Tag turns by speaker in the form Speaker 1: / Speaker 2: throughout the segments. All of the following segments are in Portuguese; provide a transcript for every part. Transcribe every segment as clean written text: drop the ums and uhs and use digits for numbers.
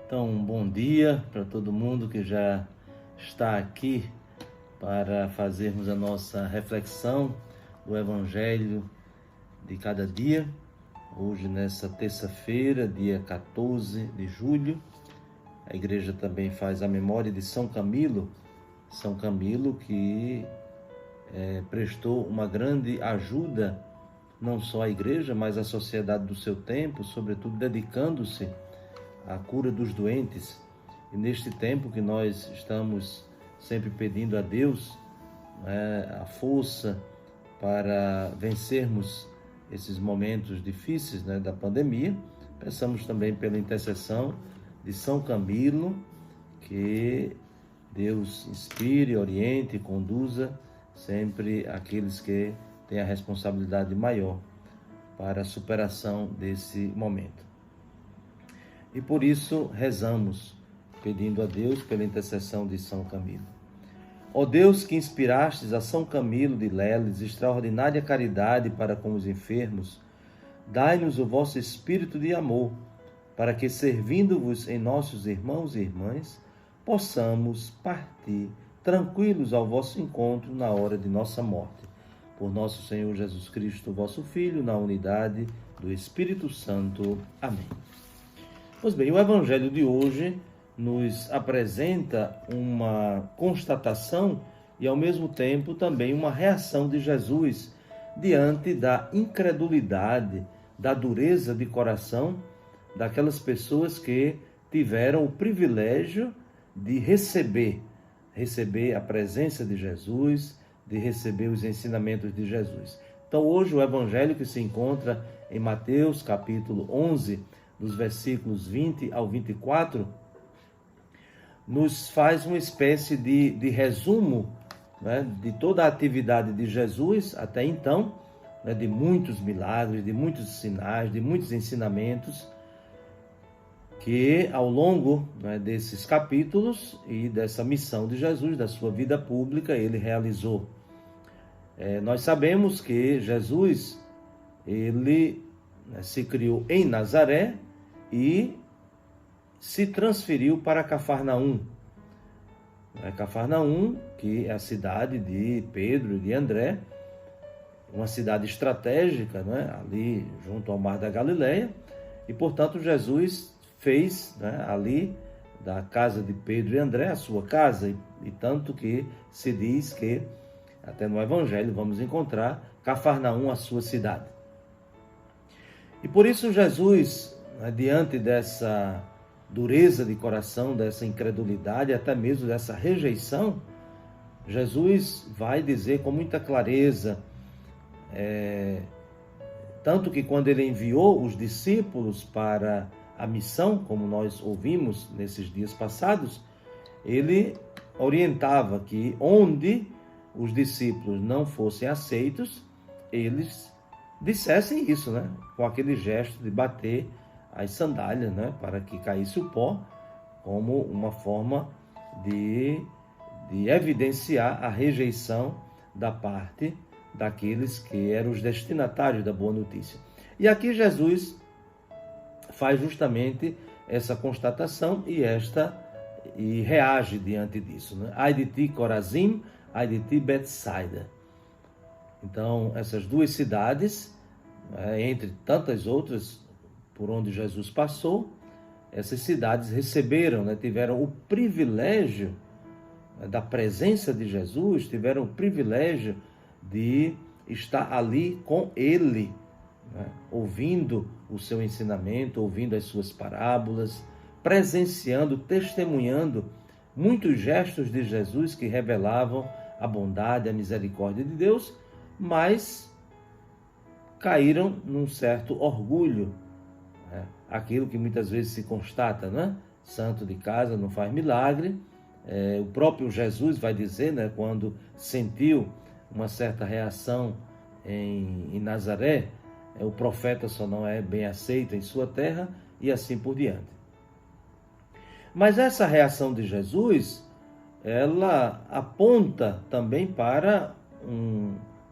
Speaker 1: Então, bom dia para todo mundo que já está aqui para fazermos a nossa reflexão do Evangelho de cada dia. Hoje, nessa terça-feira, dia 14 de julho, a igreja também faz a memória de São Camilo. São Camilo que prestou uma grande ajuda, não só à igreja, mas à sociedade do seu tempo, sobretudo dedicando-se à cura dos doentes. E neste tempo que nós estamos sempre pedindo a Deus a força para vencermos esses momentos difíceis da pandemia, peçamos também pela intercessão de São Camilo, que Deus inspire, oriente e conduza sempre aqueles que têm a responsabilidade maior para a superação desse momento. E por isso rezamos, pedindo a Deus pela intercessão de São Camilo. Ó Deus, que inspirastes a São Camilo de Leles extraordinária caridade para com os enfermos, dai-nos o vosso espírito de amor, para que, servindo-vos em nossos irmãos e irmãs, possamos partir tranquilos ao vosso encontro na hora de nossa morte. Por nosso Senhor Jesus Cristo, vosso Filho, na unidade do Espírito Santo. Amém. Pois bem, o Evangelho de hoje nos apresenta uma constatação e, ao mesmo tempo, também uma reação de Jesus diante da incredulidade, da dureza de coração daquelas pessoas que tiveram o privilégio de receber a presença de Jesus, de receber os ensinamentos de Jesus. Então, hoje, o Evangelho que se encontra em Mateus, capítulo 11, dos versículos 20 ao 24, nos faz uma espécie de resumo de toda a atividade de Jesus até então, de muitos milagres, de muitos sinais, de muitos ensinamentos, que ao longo desses capítulos e dessa missão de Jesus, da sua vida pública, ele realizou. Nós sabemos que Jesus, ele se criou em Nazaré e se transferiu para Cafarnaum. Cafarnaum, que é a cidade de Pedro e de André, uma cidade estratégica, ali junto ao Mar da Galileia, e portanto Jesus fez ali da casa de Pedro e André a sua casa, e tanto que se diz que, até no Evangelho vamos encontrar Cafarnaum, a sua cidade. E por isso Jesus, diante dessa dureza de coração, dessa incredulidade, até mesmo dessa rejeição, Jesus vai dizer com muita clareza, tanto que quando ele enviou os discípulos para a missão, como nós ouvimos nesses dias passados, ele orientava que onde os discípulos não fossem aceitos, eles dissessem isso, com aquele gesto de bater as sandálias, para que caísse o pó, como uma forma de evidenciar a rejeição da parte daqueles que eram os destinatários da boa notícia. E aqui Jesus faz justamente essa constatação e reage diante disso. Ai de ti, Corazim, ai de ti, Betsaida. Então, essas duas cidades, entre tantas outras por onde Jesus passou, essas cidades receberam, tiveram o privilégio da presença de Jesus, tiveram o privilégio de estar ali com ele, ouvindo o seu ensinamento, ouvindo as suas parábolas, presenciando, testemunhando muitos gestos de Jesus que revelavam a bondade, a misericórdia de Deus, mas caíram num certo orgulho, aquilo que muitas vezes se constata, santo de casa não faz milagre. O próprio Jesus vai dizer, quando sentiu uma certa reação em Nazaré, o profeta só não é bem aceito em sua terra, e assim por diante. Mas essa reação de Jesus, ela aponta também para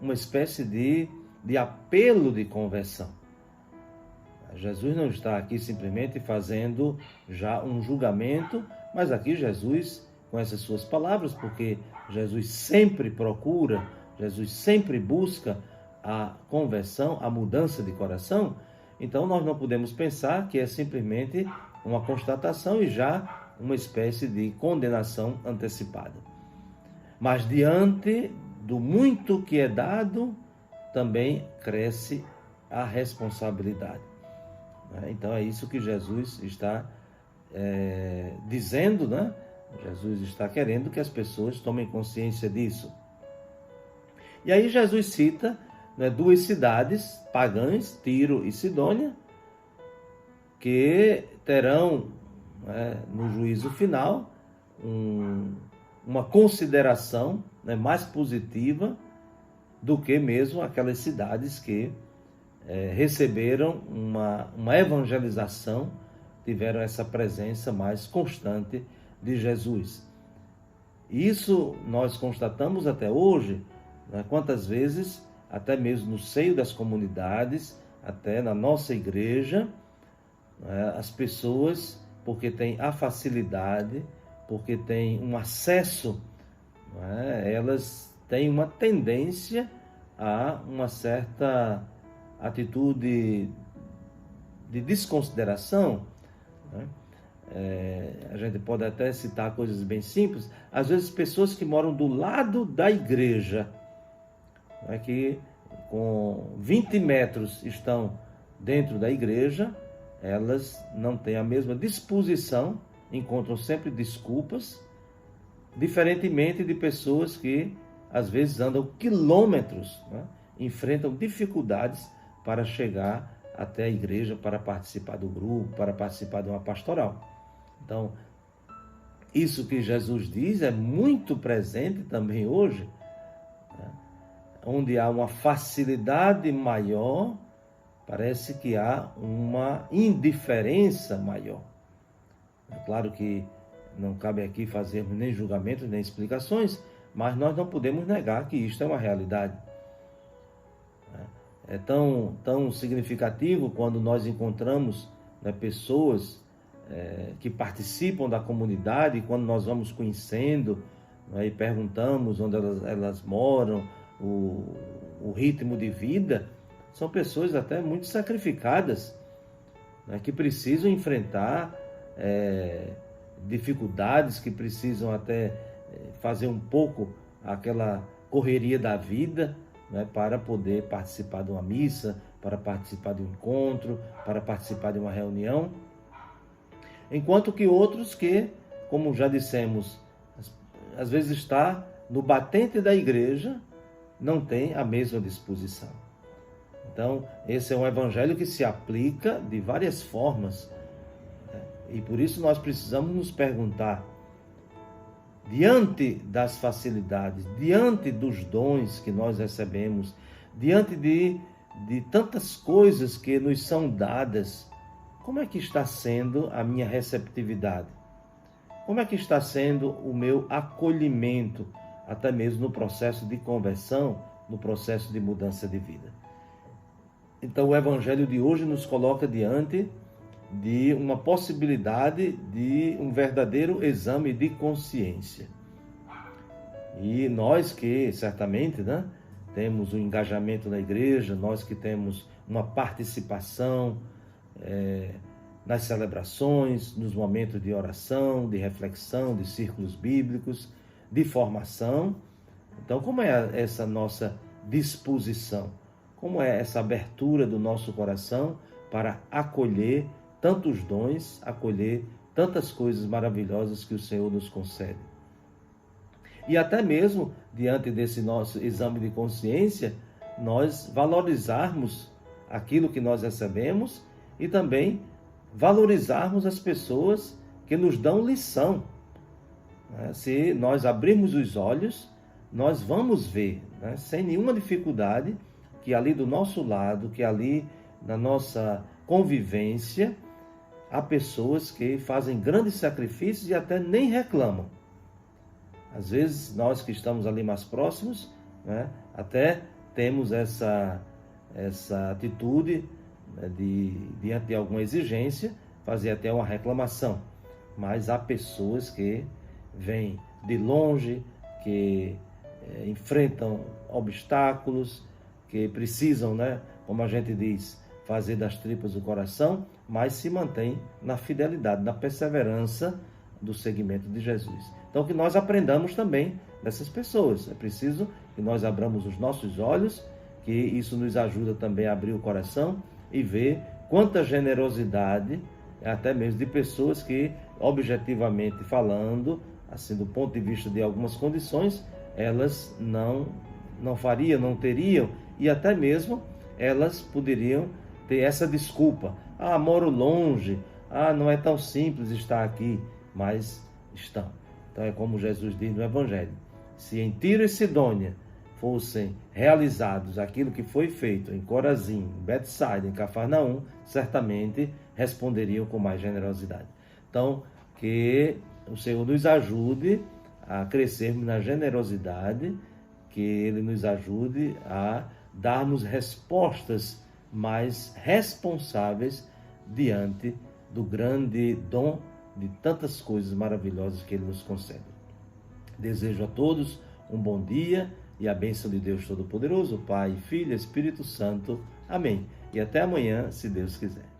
Speaker 1: uma espécie de apelo de conversão. Jesus não está aqui simplesmente fazendo já um julgamento, mas aqui Jesus, com essas suas palavras, porque Jesus sempre procura, Jesus sempre busca a conversão, a mudança de coração. Então nós não podemos pensar que é simplesmente uma constatação e já uma espécie de condenação antecipada. Mas diante do muito que é dado, também cresce a responsabilidade. Então é isso que Jesus está dizendo, né? Jesus está querendo que as pessoas tomem consciência disso. E aí Jesus cita, né, duas cidades pagãs, Tiro e Sidônia, que terão, né, no juízo final uma consideração, né, mais positiva do que mesmo aquelas cidades que receberam uma evangelização, tiveram essa presença mais constante de Jesus. Isso nós constatamos até hoje, né, quantas vezes, até mesmo no seio das comunidades, até na nossa igreja, né, as pessoas, porque têm a facilidade, porque têm um acesso, né, elas têm uma tendência a uma certa atitude de desconsideração, né? A gente pode até citar coisas bem simples. Às vezes pessoas que moram do lado da igreja, né, que com 20 metros estão dentro da igreja, elas não têm a mesma disposição, encontram sempre desculpas, diferentemente de pessoas que às vezes andam quilômetros, né, enfrentam dificuldades para chegar até a igreja, para participar do grupo, para participar de uma pastoral. Então, isso que Jesus diz é muito presente também hoje, né? Onde há uma facilidade maior, parece que há uma indiferença maior. É claro que não cabe aqui fazermos nem julgamentos, nem explicações, mas nós não podemos negar que isto é uma realidade. É tão significativo quando nós encontramos, né, pessoas que participam da comunidade, e quando nós vamos conhecendo, né, e perguntamos onde elas moram, o ritmo de vida, são pessoas até muito sacrificadas, né, que precisam enfrentar dificuldades, que precisam até fazer um pouco aquela correria da vida, né, para poder participar de uma missa, para participar de um encontro, para participar de uma reunião. Enquanto que outros que, como já dissemos, às vezes está no batente da igreja, não tem a mesma disposição. Então, esse é um evangelho que se aplica de várias formas, né? E por isso nós precisamos nos perguntar, diante das facilidades, diante dos dons que nós recebemos, diante de tantas coisas que nos são dadas, como é que está sendo a minha receptividade? Como é que está sendo o meu acolhimento, até mesmo no processo de conversão, no processo de mudança de vida? Então, o Evangelho de hoje nos coloca diante de uma possibilidade de um verdadeiro exame de consciência. E nós que, certamente, né, temos um engajamento na igreja, nós que temos uma participação nas celebrações, nos momentos de oração, de reflexão, de círculos bíblicos, de formação. Então, como é essa nossa disposição? Como é essa abertura do nosso coração para acolher tantos dons, acolher tantas coisas maravilhosas que o Senhor nos concede? E até mesmo, diante desse nosso exame de consciência, nós valorizarmos aquilo que nós recebemos e também valorizarmos as pessoas que nos dão lição. Se nós abrirmos os olhos, nós vamos ver, né, sem nenhuma dificuldade, que ali do nosso lado, que ali na nossa convivência, há pessoas que fazem grandes sacrifícios e até nem reclamam. Às vezes, nós que estamos ali mais próximos, né, até temos essa atitude né, diante de alguma exigência, fazer até uma reclamação. Mas há pessoas que vêm de longe, que enfrentam obstáculos, que precisam, né, como a gente diz, fazer das tripas o coração, mas se mantém na fidelidade, na perseverança do seguimento de Jesus. Então, que nós aprendamos também dessas pessoas. É preciso que nós abramos os nossos olhos, que isso nos ajuda também a abrir o coração e ver quanta generosidade, até mesmo de pessoas que, objetivamente falando, assim, do ponto de vista de algumas condições, elas não fariam, não teriam, e até mesmo elas poderiam ter essa desculpa: ah, moro longe, ah, não é tão simples estar aqui, mas estão. Então é como Jesus diz no Evangelho: se em Tiro e Sidônia fossem realizados aquilo que foi feito em Corazim, em Betsaida, em Cafarnaum, certamente responderiam com mais generosidade. Então, que o Senhor nos ajude a crescermos na generosidade, que Ele nos ajude a darmos respostas mais responsáveis diante do grande dom de tantas coisas maravilhosas que Ele nos concede. Desejo a todos um bom dia e a bênção de Deus Todo-Poderoso, Pai, Filho e Espírito Santo. Amém. E até amanhã, se Deus quiser.